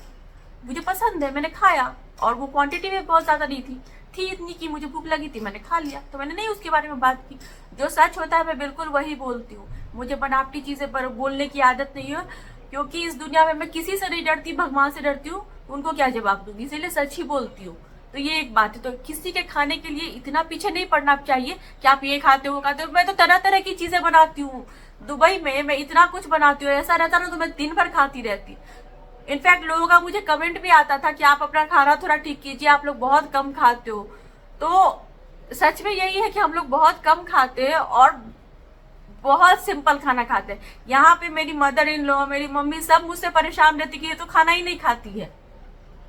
मुझे पसंद है, मैंने खाया, और वो क्वांटिटी में बहुत ज्यादा नहीं थी इतनी कि मुझे भूख लगी थी, मैंने खा लिया, तो मैंने नहीं उसके बारे में बात की। जो सच होता है मैं बिल्कुल वही बोलती हूँ, मुझे बनावटी चीजें पर बोलने की आदत नहीं है, क्योंकि इस दुनिया में मैं किसी से नहीं डरती, भगवान से डरती हूँ, उनको क्या जवाब दूंगी, इसीलिए सच ही बोलती हूँ। तो ये एक बात है। तो किसी के खाने के लिए इतना पीछे नहीं पड़ना चाहिए कि आप ये खाते हो खाते हो। मैं तो तरह तरह की चीजें बनाती हूँ दुबई में, मैं इतना कुछ बनाती हूँ, ऐसा रहता ना तो मैं दिन भर खाती रहती। इनफैक्ट लोगों का मुझे कमेंट भी आता था कि आप अपना खाना थोड़ा ठीक कीजिए, आप लोग बहुत कम खाते हो। तो सच में यही है कि हम लोग बहुत कम खाते हैं और बहुत सिंपल खाना खाते हैं। यहाँ पे मेरी मदर इन लॉ, मेरी मम्मी सब मुझसे परेशान रहती कि ये तो खाना ही नहीं खाती है,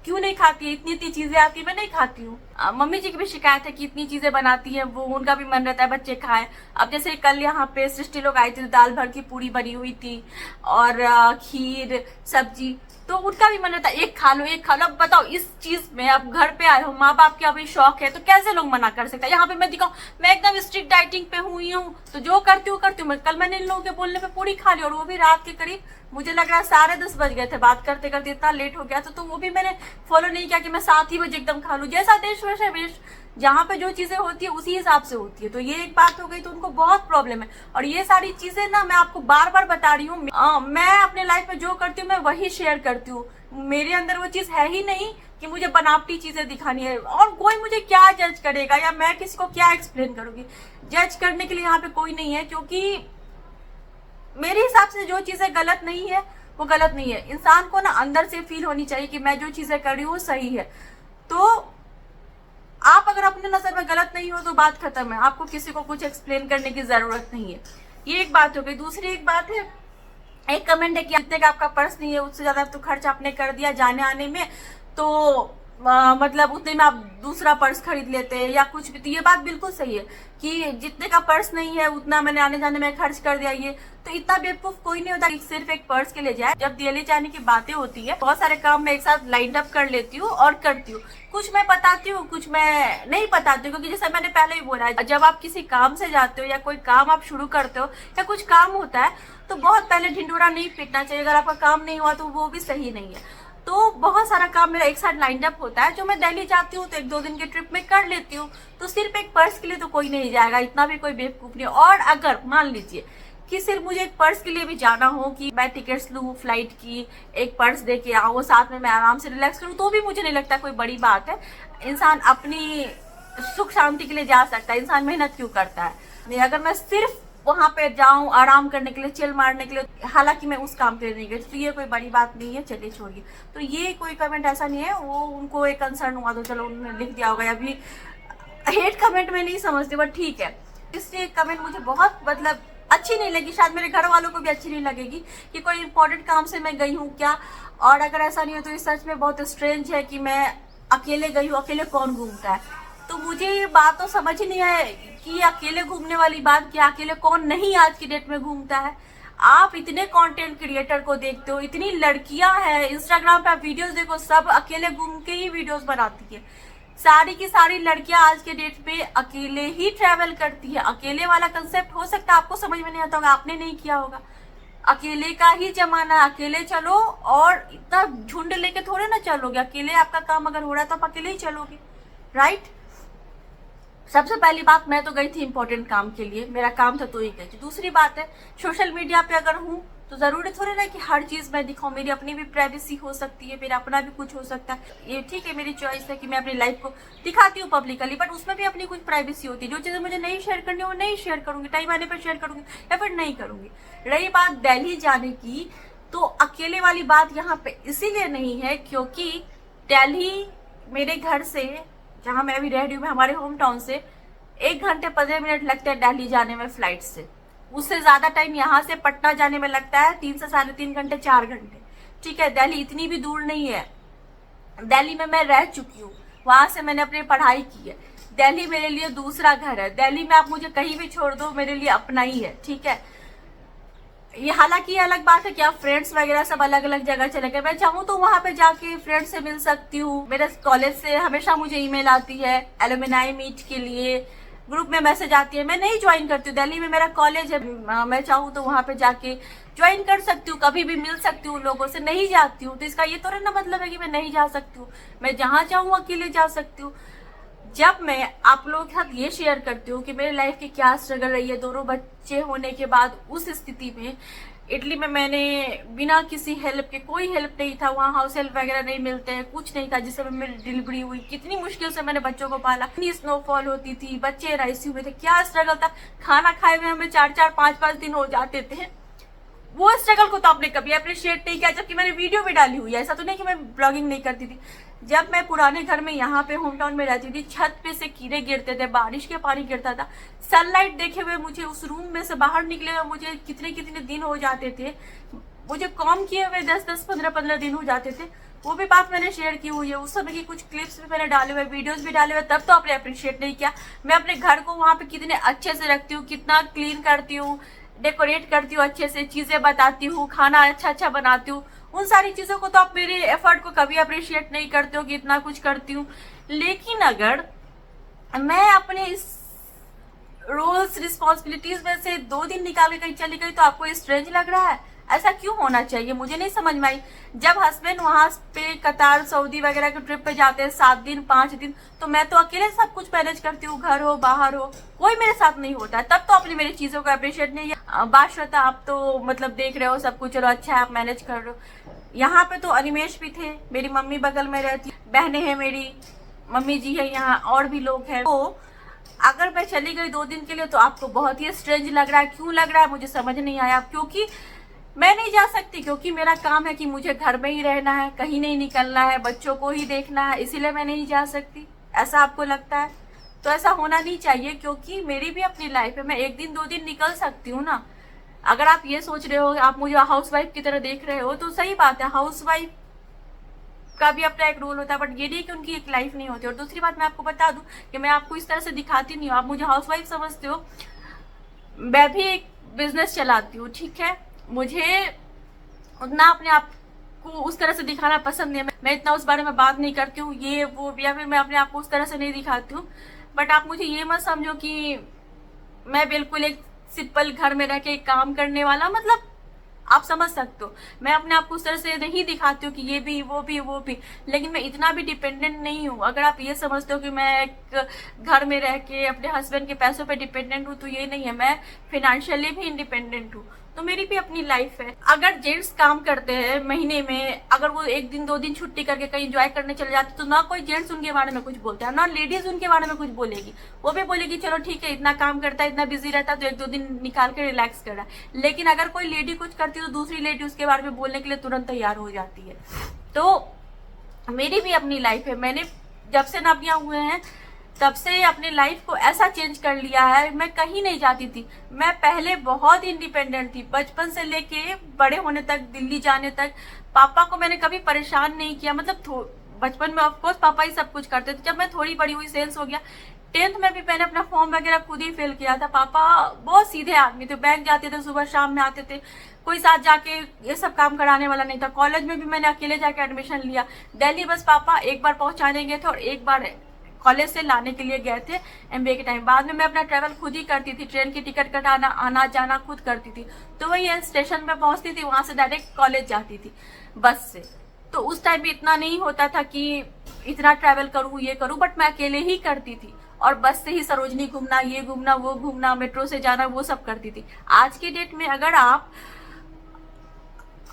क्यों नहीं खाती है, इतनी इतनी चीजें आती है, मैं नहीं खाती हूँ। मम्मी जी की भी शिकायत है कि इतनी चीजें बनाती है, वो उनका भी मन रहता है बच्चे खाएं। अब जैसे कल यहाँ पे सृष्टि लोग आई थी, दाल भर की पूरी बनी हुई थी और खीर सब्जी, तो उनका भी मन रहता है एक खा लो एक खा लो। अब बताओ इस चीज में आप घर पे आए हो, माँ बाप के अभी शौक है, तो कैसे लोग मना कर सकते हैं। यहाँ पे मैं दिखाऊं मैं एकदम स्ट्रिक्ट डाइटिंग पे हुई हूँ, तो जो करती हूँ मैं। कल मैंने इन लोगों के बोलने पे पूरी खा ली, और वो भी रात के करीब मुझे लग रहा है 10:30 बज गए थे, बात करते करते इतना लेट हो गया था। तो वो भी मैंने फॉलो नहीं किया कि मैं 7 ही बजे एकदम खा लूँ। जैसा देश वैसा वेश, जहाँ पे जो चीजें होती है उसी हिसाब से होती है। तो ये एक बात हो गई, तो उनको बहुत प्रॉब्लम है। और ये सारी चीजें ना मैं आपको बार बार बता रही हूँ, मैं अपने लाइफ में जो करती हूँ मैं वही शेयर करती हूँ। मेरे अंदर वो चीज है ही नहीं कि मुझे बनावटी चीजें दिखानी है, और कोई मुझे क्या जज करेगा या मैं किसी को क्या एक्सप्लेन करूंगी। जज करने के लिए यहाँ पे कोई नहीं है, क्योंकि मेरे हिसाब से जो चीजें गलत नहीं है वो गलत नहीं है। इंसान को ना अंदर से फील होनी चाहिए कि मैं जो चीजें कर रही हूँ वो सही है। तो आप अगर अपने नजर में गलत नहीं हो तो बात खत्म है, आपको किसी को कुछ एक्सप्लेन करने की जरूरत नहीं है। ये एक बात हो गई। दूसरी एक बात है, एक कमेंट है कि जितने का आपका पर्स नहीं है उससे ज्यादा तो खर्च आपने कर दिया जाने आने में, तो मतलब उतने में आप दूसरा पर्स खरीद लेते हैं या कुछ भी। तो ये बात बिल्कुल सही है कि जितने का पर्स नहीं है उतना मैंने आने जाने में खर्च कर दिया। ये तो इतना बेवकूफ कोई नहीं होता कि सिर्फ एक पर्स के लिए जाए। जब दिल्ली जाने की बातें होती है, बहुत सारे काम मैं एक साथ लाइन अप कर लेती हूँ और करती हूँ। कुछ मैं बताती हूँ, कुछ मैं नहीं बताती हूँ, क्योंकि जैसे मैंने पहले ही बोला है, जब आप किसी काम से जाते हो या कोई काम आप शुरू करते हो या कुछ काम होता है, तो बहुत पहले ढिंडोरा नहीं पीटना चाहिए। अगर आपका काम नहीं हुआ तो वो भी सही नहीं है। तो बहुत सारा काम मेरा एक साथ लाइन अप होता है, जो मैं दिल्ली जाती हूँ तो 1-2 दिन के ट्रिप में कर लेती हूँ। तो सिर्फ एक पर्स के लिए तो कोई नहीं जाएगा, इतना भी कोई बेवकूफ नहीं। और अगर मान लीजिए कि सिर्फ मुझे एक पर्स के लिए भी जाना हो कि मैं टिकट्स लूँ फ्लाइट की, एक पर्स दे के आऊँ, साथ में मैं आराम से रिलैक्स करूँ, तो भी मुझे नहीं लगता कोई बड़ी बात है। इंसान अपनी सुख शांति के लिए जा सकता है, इंसान मेहनत क्यों करता है। अगर मैं सिर्फ वहां पे जाऊं आराम करने के लिए, चिल मारने के लिए, हालांकि मैं उस काम के लिए नहीं गई, तो ये कोई बड़ी बात नहीं है, चलिए छोड़िए। तो ये कोई कमेंट ऐसा नहीं है, वो उनको एक कंसर्न हुआ तो चलो उन्होंने लिख दिया होगा। अभी हेट कमेंट में नहीं समझती, बट ठीक है। इसलिए कमेंट मुझे बहुत मतलब अच्छी नहीं लगी, शायद मेरे घर वालों को भी अच्छी नहीं लगेगी कि कोई इंपॉर्टेंट काम से मैं गई हूँ क्या। और अगर ऐसा नहीं हो तो ये सच में बहुत स्ट्रेंज है कि मैं अकेले गई हूँ। अकेले कौन घूमता है? तो मुझे ये बात तो समझ ही नहीं आए कि अकेले घूमने वाली बात क्या, अकेले कौन नहीं आज की डेट में घूमता है। आप इतने कंटेंट क्रिएटर को देखते हो, इतनी लड़कियां हैं इंस्टाग्राम पे, आप वीडियोस देखो, सब अकेले घूम के ही वीडियोस बनाती है। सारी की सारी लड़कियां आज के डेट पे अकेले ही ट्रैवल करती है। अकेले वाला कंसेप्ट हो सकता है आपको समझ में नहीं आता होगा, आपने नहीं किया होगा। अकेले का ही जमाना, अकेले चलो, और इतना झुंड लेके थोड़े ना चलोगे। अकेले आपका काम अगर हो रहा है तो आप अकेले ही चलोगे, राइट। सबसे पहली बात, मैं तो गई थी इंपॉर्टेंट काम के लिए, मेरा काम था तो ही गई थी। दूसरी बात है, सोशल मीडिया पे अगर हूँ तो जरूरी थोड़ी ना कि हर चीज मैं दिखाऊं। मेरी अपनी भी प्राइवेसी हो सकती है, मेरा अपना भी कुछ हो सकता है। ये ठीक है, मेरी चॉइस है कि मैं अपनी लाइफ को दिखाती हूँ पब्लिकली, बट उसमें भी अपनी कुछ प्राइवेसी होती है। जो चीजें मुझे नहीं शेयर करनी वो नहीं शेयर करूंगी, टाइम आने पर शेयर करूंगी या फिर नहीं करूंगी। रही बात दिल्ली जाने की, तो अकेले वाली बात यहाँ पे इसीलिए नहीं है क्योंकि दिल्ली मेरे घर से, जहाँ मैं अभी रह रही हूँ, हमारे होम टाउन से 1 घंटे 15 मिनट लगते हैं दिल्ली जाने में फ्लाइट से। उससे ज्यादा टाइम यहाँ से पटना जाने में लगता है 3 से 3.5 घंटे, 4 घंटे। ठीक है, दिल्ली इतनी भी दूर नहीं है। दिल्ली में मैं रह चुकी हूँ, वहां से मैंने अपनी पढ़ाई की है। दिल्ली मेरे लिए दूसरा घर है। दिल्ली में आप मुझे कहीं भी छोड़ दो, मेरे लिए अपना ही है। ठीक है, ये हालांकि अलग बात है कि आप फ्रेंड्स वगैरह सब अलग अलग जगह चले गए। मैं चाहूँ तो वहां पे जाके फ्रेंड से मिल सकती हूँ। मेरे कॉलेज से हमेशा मुझे ईमेल आती है एलुमनाई मीट के लिए, ग्रुप में मैसेज आती है। मैं नहीं ज्वाइन करती हूँ, दिल्ली में मेरा कॉलेज है, मैं चाहूँ तो वहां पे जाके ज्वाइन कर सकती हूँ, कभी भी मिल सकती हूँ लोगों से। नहीं जाती हूँ तो इसका ये तो ना मतलब है कि मैं नहीं जा सकती हूँ। मैं जहाँ चाहूँ अकेले जा सकती हूँ। जब मैं आप लोगों के साथ ये शेयर करती हूँ कि मेरे लाइफ की क्या स्ट्रगल रही है 2 बच्चे होने के बाद, उस स्थिति में इटली में मैंने बिना किसी हेल्प के, कोई हेल्प नहीं था वहाँ, हाउस हेल्प वगैरह नहीं मिलते हैं, कुछ नहीं था। जिस समय मेरी डिलीवरी हुई, कितनी मुश्किल से मैंने बच्चों को पाला, इतनी स्नोफॉल होती थी, बच्चे आईसीयू में थे, क्या स्ट्रगल था। खाना खाए हुए हमें 4-4, 5-5 दिन हो जाते थे। वो स्ट्रगल को तो आपने कभी अप्रिशिएट नहीं किया, जबकि मैंने वीडियो भी डाली हुई है। ऐसा तो नहीं कि मैं ब्लॉगिंग नहीं करती थी। जब मैं पुराने घर में यहाँ पे होम टाउन में रहती थी, छत पे से कीड़े गिरते थे, बारिश के पानी गिरता था, सनलाइट देखे हुए मुझे उस रूम में से बाहर निकले हुए मुझे कितने कितने दिन हो जाते थे, मुझे काम किए हुए 10-10, 15-15 दिन हो जाते थे। वो भी बात मैंने शेयर की हुई है। उस समय की कुछ क्लिप्स भी मैंने डाले हुए, वीडियोस भी डाले हुए, तब तो आपने अप्रिशिएट नहीं किया। मैं अपने घर को वहाँ पे कितने अच्छे से रखती हूँ, कितना क्लीन करती हूँ, डेकोरेट करती हूँ, अच्छे से चीजें बताती हूँ, खाना अच्छा अच्छा बनाती हूँ, उन सारी चीजों को तो आप मेरे एफर्ट को कभी अप्रिशिएट नहीं करते हो कि इतना कुछ करती हूँ। लेकिन अगर मैं अपने इस रोल्स रिस्पॉन्सिबिलिटीज में से 2 दिन निकाल के कहीं चली गई तो आपको स्ट्रेंज लग रहा है? ऐसा क्यों होना चाहिए? मुझे नहीं समझ में आई। जब हस्बैंड वहां पे कतार सऊदी वगैरह के ट्रिप पे जाते हैं 7 दिन 5 दिन, तो मैं तो अकेले सब कुछ मैनेज करती हूँ, घर हो बाहर हो, कोई मेरे साथ नहीं होता है। तब तो आपने मेरी चीजों को अप्रिशिएट नहीं किया। बादशाह आप तो मतलब देख रहे हो सब कुछ, चलो अच्छा है आप मैनेज कर रहे हो। यहाँ पे तो अनिमेश भी थे, मेरी मम्मी बगल में रहती, बहनें हैं, मेरी मम्मी जी है यहाँ, और भी लोग हैं। तो अगर मैं चली गई 2 दिन के लिए तो आपको बहुत ही स्ट्रेंज लग रहा है। क्यों लग रहा है मुझे समझ नहीं आया। क्योंकि मैं नहीं जा सकती, क्योंकि मेरा काम है कि मुझे घर में ही रहना है, कहीं नहीं निकलना है, बच्चों को ही देखना है, इसीलिए मैं नहीं जा सकती। ऐसा आपको लगता है? तो ऐसा होना नहीं चाहिए, क्योंकि मेरी भी अपनी लाइफ है। मैं 1 दिन 2 दिन निकल सकती हूँ ना। अगर आप ये सोच रहे हो, आप मुझे हाउसवाइफ की तरह देख रहे हो, तो सही बात है, हाउसवाइफ का भी अपना एक रोल होता है, बट ये नहीं कि उनकी एक लाइफ नहीं होती। और दूसरी बात मैं आपको बता दूं कि मैं आपको इस तरह से दिखाती नहीं हूँ, आप मुझे हाउसवाइफ समझते हो। मैं भी एक बिजनेस चलाती हूँ, ठीक है। मुझे उतना अपने आप को उस तरह से दिखाना पसंद नहीं है। मैं इतना उस बारे में बात नहीं करती हूँ, ये वो, या फिर मैं अपने आप को उस तरह से नहीं दिखाती हूँ। बट आप मुझे ये मत समझो कि मैं बिल्कुल एक सिंपल घर में रह के काम करने वाला, मतलब आप समझ सकते हो। मैं अपने आप को उस तरह से नहीं दिखाती हूँ कि ये भी वो भी वो भी, लेकिन मैं इतना भी डिपेंडेंट नहीं हूँ। अगर आप ये समझते हो कि मैं एक घर में रह के अपने हस्बैंड के पैसों पे डिपेंडेंट हूँ, तो ये नहीं है। मैं फाइनेंशियली भी इंडिपेंडेंट हूँ, तो मेरी भी अपनी लाइफ है। अगर जेंट्स काम करते हैं महीने में, अगर वो 1 दिन 2 दिन छुट्टी करके कहीं एंजॉय करने चले जाते, तो ना कोई जेंट्स उनके बारे में कुछ बोलता है, ना लेडीज उनके बारे में कुछ बोलेगी। वो भी बोलेगी चलो ठीक है, इतना काम करता है, इतना बिजी रहता है, तो 1-2 दिन निकाल के रिलैक्स कर रहा है। लेकिन अगर कोई लेडी कुछ करती है तो दूसरी लेडी उसके बारे में बोलने के लिए तुरंत तैयार हो जाती है। तो मेरी भी अपनी लाइफ है। मैंने जब से नबियां हुए हैं तब से अपनी लाइफ को ऐसा चेंज कर लिया है। मैं कहीं नहीं जाती थी। मैं पहले बहुत इंडिपेंडेंट थी, बचपन से लेके बड़े होने तक, दिल्ली जाने तक। पापा को मैंने कभी परेशान नहीं किया। मतलब बचपन में ऑफकोर्स पापा ही सब कुछ करते थे। जब मैं थोड़ी बड़ी हुई, सेल्स हो गया, 10th में भी मैंने अपना फॉर्म वगैरह खुद ही फिल किया था। पापा बहुत सीधे आदमी थे, बैंक जाते थे, सुबह शाम में आते थे, कोई साथ जाके ये सब काम कराने वाला नहीं था। कॉलेज में भी मैंने अकेले जाके एडमिशन लिया। दिल्ली बस पापा एक बार पहुंचाने गए थे और एक बार कॉलेज से लाने के लिए गए थे MBA के टाइम। बाद में मैं अपना ट्रैवल खुद ही करती थी, ट्रेन की टिकट कटाना, आना जाना खुद करती थी। तो वही स्टेशन पे पहुंचती थी, वहां से डायरेक्ट कॉलेज जाती थी बस से। तो उस टाइम भी इतना नहीं होता था कि इतना ट्रैवल करूँ ये करूँ, बट मैं अकेले ही करती थी। और बस से ही सरोजनी घूमना, ये घूमना, वो घूमना, मेट्रो से जाना, वो सब करती थी। आज के डेट में अगर आप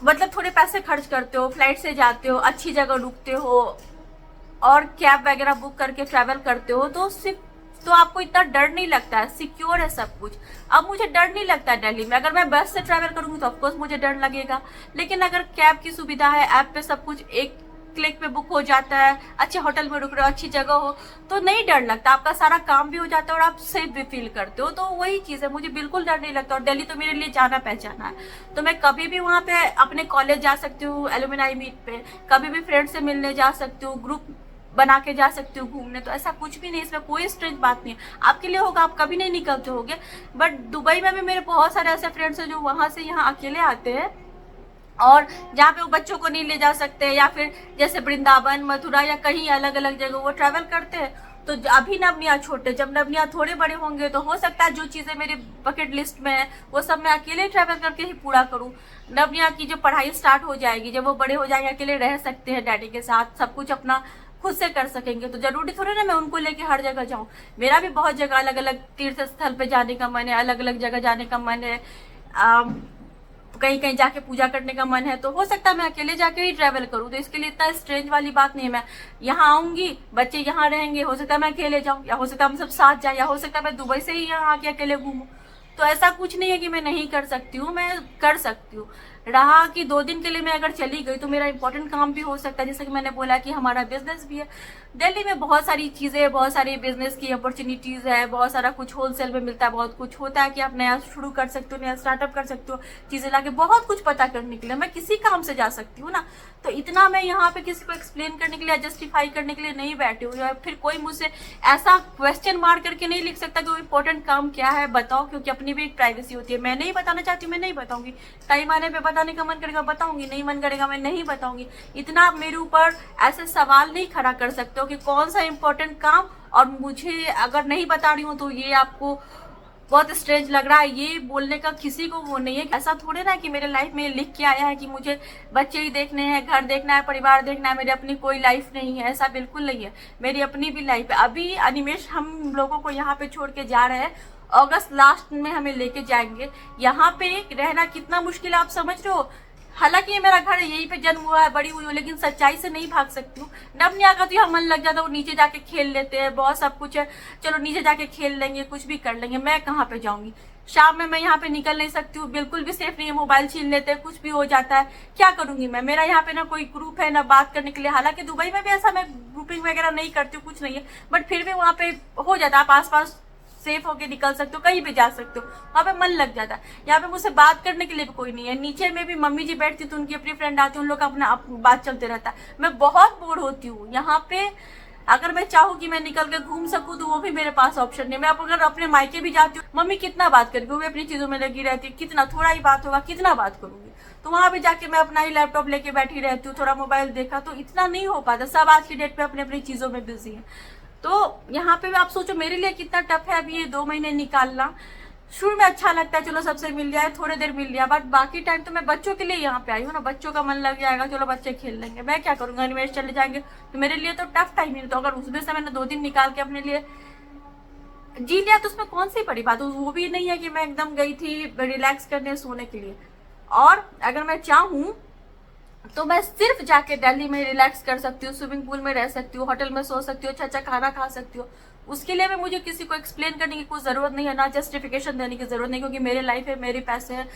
मतलब थोड़े पैसे खर्च करते हो, फ्लाइट से जाते हो, अच्छी जगह रुकते हो और कैब वगैरह बुक करके ट्रैवल करते हो, तो आपको इतना डर नहीं लगता है, सिक्योर है सब कुछ। अब मुझे डर नहीं लगता है दिल्ली में। अगर मैं बस से ट्रैवल करूंगी तो ऑफकोर्स मुझे डर लगेगा, लेकिन अगर कैब की सुविधा है, ऐप पे सब कुछ एक क्लिक पे बुक हो जाता है, अच्छे होटल में रुक रहे हो, अच्छी जगह हो, तो नहीं डर लगता। आपका सारा काम भी हो जाता है और आप सेफ भी फील करते हो। तो वही चीज है, मुझे बिल्कुल डर नहीं लगता। और दिल्ली तो मेरे लिए जाना पहचाना है, तो मैं कभी भी वहां पे अपने कॉलेज जा सकती हूँ, एलुमनाई मीट पे, कभी भी फ्रेंड से मिलने जा सकती हूँ, ग्रुप बना के जा सकती हूँ घूमने। तो ऐसा कुछ भी नहीं, इसमें कोई स्ट्रेंज बात नहीं है। आपके लिए होगा, आप कभी नहीं निकलते होगे, बट दुबई में भी मेरे बहुत सारे ऐसे फ्रेंड्स हैं जो वहां से यहाँ अकेले आते हैं, और जहाँ पे वो बच्चों को नहीं ले जा सकते, या फिर जैसे वृंदावन, मथुरा या कहीं अलग अलग जगह वो ट्रैवल करते हैं। तो अभी नवनिया छोटे, जब नवनिया थोड़े बड़े होंगे तो हो सकता है जो चीजें मेरे बकेट लिस्ट में है वो सब मैं अकेले ट्रैवल करके ही पूरा करूँ। नवनिया की जो पढ़ाई स्टार्ट हो जाएगी, जब वो बड़े हो जाएंगे, अकेले रह सकते हैं डैडी के साथ, सब कुछ अपना खुद से कर सकेंगे, तो जरूरी थोड़ी ना मैं उनको लेके हर जगह जाऊं। मेरा भी बहुत जगह अलग अलग तीर्थ स्थल पे जाने का मन है, अलग अलग जगह जाने का मन है, कहीं कहीं जाके पूजा करने का मन है। तो हो सकता है मैं अकेले जाके ही ट्रैवल करूँ, तो इसके लिए इतना स्ट्रेंज वाली बात नहीं है। मैं यहाँ आऊंगी, बच्चे यहाँ रहेंगे, हो सकता है मैं अकेले जाऊँ, या हो सकता है हम सब साथ जाए, या हो सकता है मैं दुबई से ही यहाँ आके अकेले घूमूं। तो ऐसा कुछ नहीं है कि मैं नहीं कर सकती हूँ, मैं कर सकती हूँ। रहा कि 2 दिन के लिए मैं अगर चली गई तो मेरा इंपॉर्टेंट काम भी हो सकता है, जैसे कि मैंने बोला कि हमारा बिजनेस भी है। दिल्ली में बहुत सारी चीजें, बहुत सारी बिजनेस की अपॉर्चुनिटीज है, बहुत सारा कुछ होलसेल में मिलता है, बहुत कुछ होता है कि आप नया शुरू कर सकते हो, नया स्टार्टअप कर सकते हो, चीजें लाके बहुत कुछ पता करने के लिए मैं किसी काम से जा सकती हूँ ना। तो इतना मैं यहाँ पे किसी को एक्सप्लेन करने के लिए, जस्टिफाई करने के लिए नहीं बैठी हूँ, या फिर कोई मुझसे ऐसा क्वेश्चन मार करके नहीं लिख सकता कि वो इम्पोर्टेंट काम क्या है बताओ, क्योंकि अपनी भी एक प्राइवेसी होती है। मैं नहीं बताना चाहती हूँ, मैं नहीं बताऊंगी, टाइम आने पे बता बताने का मन करेगा बताऊंगी, नहीं मन करेगा मैं नहीं बताऊंगी। इतना आप मेरे ऊपर ऐसे सवाल नहीं खड़ा कर सकते हो कि कौन सा इंपॉर्टेंट काम और मुझे अगर नहीं बता रही हूँ तो ये आपको बहुत स्ट्रेंज लग रहा है। ये बोलने का किसी को वो नहीं है। ऐसा थोड़े ना कि मेरे लाइफ में लिख के आया है कि मुझे बच्चे ही देखने हैं, घर देखना है, परिवार देखना है, मेरी अपनी कोई लाइफ नहीं है। ऐसा बिल्कुल नहीं है, मेरी अपनी भी लाइफ है। अभी अनिमेश हम लोगों को यहाँ पे छोड़ के जा रहे हैं, अगस्त लास्ट में हमें लेके जाएंगे। यहाँ पे रहना कितना मुश्किल है आप समझ रहे हो। हालांकि ये मेरा घर है, यहीं पे जन्म हुआ है, बड़ी हुई हूँ, लेकिन सच्चाई से नहीं भाग सकती हूँ। नवनिया का तो यहाँ मन लग जाता है, वो नीचे जाके खेल लेते हैं, बहुत सब कुछ है, चलो नीचे जाके खेल लेंगे, कुछ भी कर लेंगे। मैं कहाँ पे जाऊंगी, शाम में मैं यहाँ पे निकल नहीं सकती हूँ, बिल्कुल भी सेफ नहीं है। मोबाइल छीन लेते हैं, कुछ भी हो जाता है, क्या करूंगी मैं। मेरा यहाँ पे ना कोई ग्रुप है ना बात करने के लिए। हालांकि दुबई में भी ऐसा मैं ग्रुपिंग वगैरह नहीं करती हूँ, कुछ नहीं है, बट फिर भी वहाँ पे हो जाता है, आप आसपास सेफ होके निकल सकते हो, कहीं भी जा सकते हो, वहाँ पे मन लग जाता है। यहाँ पे मुझसे बात करने के लिए भी कोई नहीं है। नीचे में भी मम्मी जी बैठती तो उनकी अपनी फ्रेंड आती, उन लोग का अपना बात चलते रहता है। मैं बहुत बोर होती हूँ यहाँ पे। अगर मैं चाहूँ कि मैं निकल के घूम सकूँ तो वो भी मेरे पास ऑप्शन नहीं। मैं अगर अपने मायके भी जाती हूँ, मम्मी कितना बात करेगी, वो भी अपनी चीजों में लगी रहती है, कितना थोड़ा ही बात होगा, कितना बात करूंगी। तो वहां भी जाके मैं अपना ही लैपटॉप लेके बैठी रहती हूँ, थोड़ा मोबाइल देखा, तो इतना नहीं हो पाता। सब आज की डेट पे अपनी अपनी चीजों में बिजी है। तो यहाँ पे भी आप सोचो मेरे लिए कितना टफ है अभी ये 2 महीने निकालना। शुरू में अच्छा लगता है, चलो सबसे मिल जाए, थोड़ी देर मिल लिया, बट बाकी टाइम तो मैं बच्चों के लिए यहाँ पे आई हूँ ना, बच्चों का मन लग जाएगा, चलो बच्चे खेल लेंगे, मैं क्या करूंगा, अनिमेश चले जाएंगे, तो मेरे लिए तो टफ टाइम ही। तो अगर उसमें से मैंने 2 दिन निकाल के अपने लिए जी लिया तो उसमें कौन सी बड़ी बात। वो भी नहीं है कि मैं एकदम गई थी रिलैक्स करने सोने के लिए। और अगर मैं चाहूँ तो मैं सिर्फ जाके दिल्ली में रिलैक्स कर सकती हूँ, स्विमिंग पूल में रह सकती हूँ, होटल में सो सकती हूँ, अच्छा अच्छा खाना खा सकती हूँ। उसके लिए भी मुझे किसी को एक्सप्लेन करने की कोई जरूरत नहीं है, ना जस्टिफिकेशन देने की जरूरत नहीं, क्योंकि मेरी लाइफ है, मेरे पैसे हैं,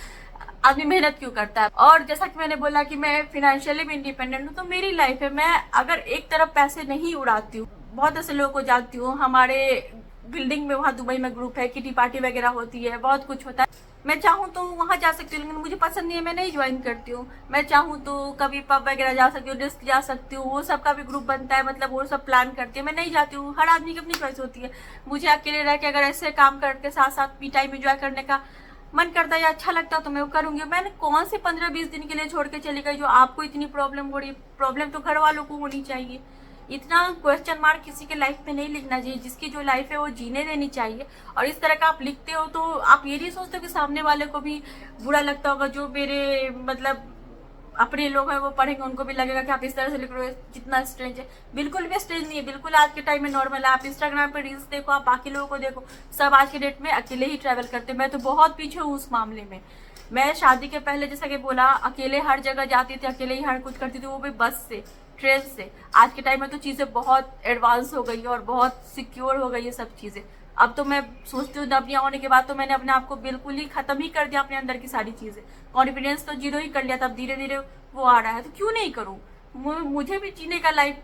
आदमी मेहनत क्यों करता है। और जैसा कि मैंने बोला कि मैं फाइनेंशियली भी इंडिपेंडेंट हूँ, तो मेरी लाइफ है। मैं अगर एक तरफ पैसे नहीं उड़ाती हूँ, बहुत ऐसे लोगों को जानती हूँ, हमारे बिल्डिंग में वहाँ दुबई में ग्रुप है, किटी पार्टी वगैरह होती है, बहुत कुछ होता है। मैं चाहूँ तो वहाँ जा सकती हूँ, लेकिन मुझे पसंद नहीं है, मैं नहीं ज्वाइन करती हूँ। मैं चाहूँ तो कभी पब वगैरह जा सकती हूँ, डिस्क जा सकती हूँ, वो सब का भी ग्रुप बनता है, मतलब वो सब प्लान करती है, मैं नहीं जाती हूँ। हर आदमी की अपनी चॉइस होती है। मुझे अकेले रह के अगर ऐसे काम करके साथ साथ भी टाइम एंजॉय करने का मन करता है या अच्छा लगता है तो मैं वो करूंगी। मैंने कौन से 15-20 दिन के लिए छोड़ के चली गई जो आपको इतनी प्रॉब्लम हो रही। प्रॉब्लम तो घर वालों को होनी चाहिए। इतना क्वेश्चन मार्क किसी के लाइफ में नहीं लिखना चाहिए। जिसकी जो लाइफ है वो जीने देनी चाहिए। और इस तरह का आप लिखते हो तो आप ये नहीं सोचते कि सामने वाले को भी बुरा लगता होगा। जो मेरे मतलब अपने लोग हैं वो पढ़ेंगे, उनको भी लगेगा कि आप इस तरह से लिख रहे हो, कितना स्ट्रेंज है। बिल्कुल भी स्ट्रेंज नहीं है, बिल्कुल आज के टाइम में नॉर्मल है। आप इंस्टाग्राम पे रील्स देखो, आप बाकी लोगों को देखो, सब आज के डेट में अकेले ही ट्रैवल करते हैं। मैं तो बहुत पीछे हूँ उस मामले में। मैं शादी के पहले जैसा कि बोला अकेले हर जगह जाती थी, अकेले ही हर कुछ करती थी, वो भी बस से, ट्रेन से। आज के टाइम में तो चीजें बहुत एडवांस हो गई है और बहुत सिक्योर हो गई है सब चीजें। अब तो मैं सोचती हूँ नवनिया होने के बाद तो मैंने अपने आप को बिल्कुल ही खत्म ही कर दिया, अपने अंदर की सारी चीजें। कॉन्फिडेंस तो जीरो ही कर लिया, तब धीरे धीरे वो आ रहा है। तो क्यों नहीं करूँ, मुझे भी जीने का लाइफ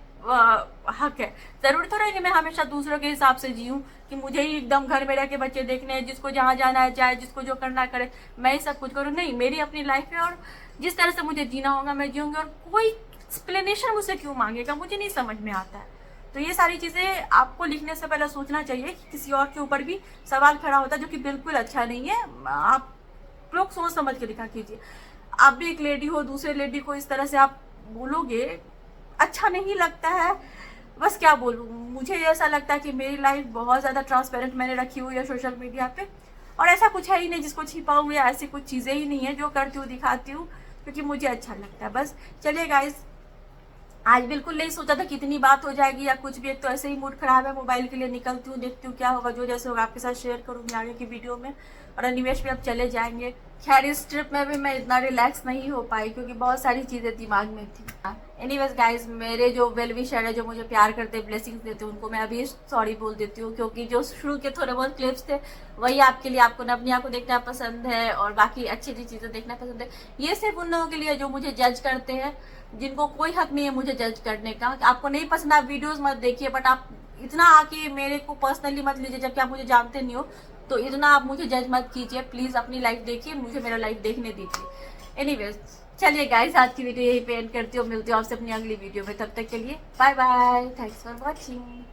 हक है। जरूरी थोड़ा है कि मैं हमेशा दूसरों के हिसाब से जीऊँ, कि मुझे ही एकदम घर में रह के बच्चे देखने हैं, जिसको जहाँ जाना है जाए, जिसको जो करना करे मैं ही सब कुछ करूँ। नहीं, मेरी अपनी लाइफ है और जिस तरह से मुझे जीना होगा मैं जीऊँगी। और कोई एक्सप्लेनेशन मुझसे क्यों मांगेगा, मुझे नहीं समझ में आता है। तो ये सारी चीजें आपको लिखने से पहले सोचना चाहिए कि किसी और के ऊपर भी सवाल खड़ा होता है, जो कि बिल्कुल अच्छा नहीं है। आप लोग सोच समझ के लिखा कीजिए। आप भी एक लेडी हो, दूसरे लेडी को इस तरह से आप बोलोगे, अच्छा नहीं लगता है। बस क्या बोलूँ, मुझे ऐसा लगता है कि मेरी लाइफ बहुत ज्यादा ट्रांसपेरेंट मैंने रखी हुई है सोशल मीडिया पे। और ऐसा कुछ है ही नहीं जिसको छिपाऊँ, या ऐसी कुछ चीजें ही नहीं है। जो करती हूँ दिखाती हूँ क्योंकि मुझे अच्छा लगता है। बस चलिए गाइस, आज बिल्कुल नहीं सोचा था कि इतनी बात हो जाएगी या कुछ भी। एक तो ऐसे ही मूड खराब है, मोबाइल के लिए निकलती हूँ, देखती हूँ क्या होगा, जो जैसे होगा आपके साथ शेयर करूँगी आगे की वीडियो में। और अनिमेश भी अब चले जाएंगे। खैर इस ट्रिप में भी मैं इतना रिलैक्स नहीं हो पाई क्योंकि बहुत सारी चीजें दिमाग में थी। एनीवेज गाइस, मेरे जो वेल विशर है, जो मुझे प्यार करते, ब्लेसिंग्स देते, उनको मैं अभी सॉरी बोल देती हूँ, क्योंकि जो शुरू के थोड़े बहुत क्लिप्स थे वही आपके लिए, आपको नवनिया को देखना पसंद है और बाकी अच्छी अच्छी चीजें देखना पसंद है। ये सिर्फ उन लोगों के लिए जो मुझे जज करते हैं, जिनको कोई हक नहीं है मुझे जज करने का। आपको नहीं पसंद, आप वीडियोस मत देखिए, बट आप इतना आके मेरे को पर्सनली मत लीजिए, जबकि आप मुझे जानते नहीं हो। तो इतना आप मुझे जज मत कीजिए प्लीज। अपनी लाइफ देखिए, मुझे मेरा लाइफ देखने दीजिए। एनीवेज चलिए गाइस, आज की वीडियो यही पे एंड करती हूँ। मिलती हूँ आपसे अपनी अगली वीडियो में। तब तक के लिए bye bye, thanks for watching.